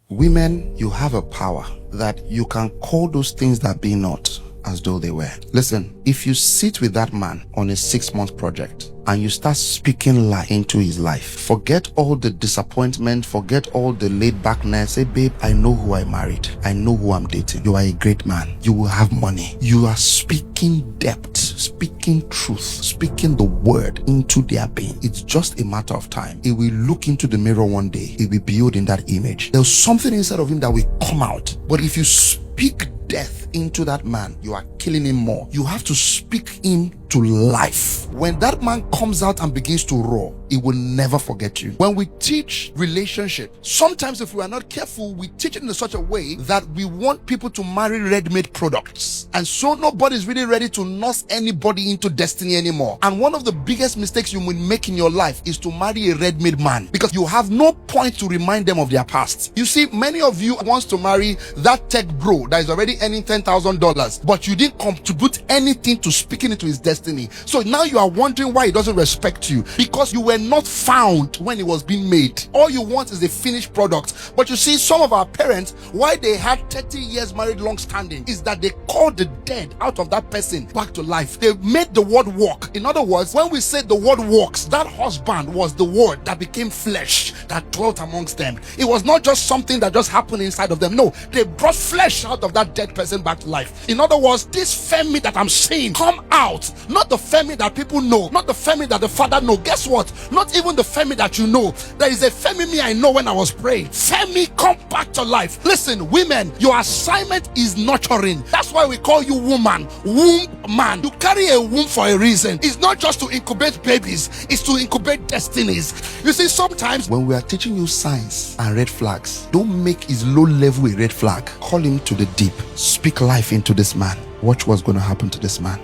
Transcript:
Women, you have a power that you can call those things that be not as though they were. Listen, if you sit with that man on a 6-month project and you start speaking life into his life, forget all the disappointment, forget all the laid backness. Say, babe, I know who I married. I know who I'm dating. You are a great man. You will have money. You are speaking depth, speaking truth, speaking the word into their being. It's just a matter of time. It will look into the mirror one day. It will build in that image. There's something inside of him that will come out. But if you speak death into that man, you are killing him more. You have to speak him to life. When that man comes out and begins to roar, he will never forget you. When we teach relationship, sometimes if we are not careful, we teach it in such a way that we want people to marry ready-made products. And so nobody's really ready to nurse anybody into destiny anymore. And one of the biggest mistakes you will make in your life is to marry a ready-made man, because you have no point to remind them of their past. You see, many of you wants to marry that tech bro that is already earning $10,000, but you didn't contribute anything to speaking into his destiny. So now you are wondering why he doesn't respect you, because you were not found when it was being made. All you want is a finished product. But you see, some of our parents, why they had 30 years married long standing, is that they called the dead out of that person back to life. They made the word walk. In other words, when we say the word walks, that husband was the word that became flesh, that dwelt amongst them. It was not just something that just happened inside of them. No, they brought flesh out of that dead person back to life. In other words, this Femi that I'm seeing come out, not the Femi that people know, not the Femi that the father know. Guess what? Not even the Femi that you know. There is a Femi me I know when I was praying. Femi, come back to life. Listen, women, your assignment is nurturing. That's why we call you woman, womb man. You carry a womb for a reason. It's not just to incubate babies, it's to incubate destinies. You see, sometimes when we are teaching you signs and red flags, don't make his low level a red flag. Call him to the deep. Speak life into this man. Watch what's going to happen to this man.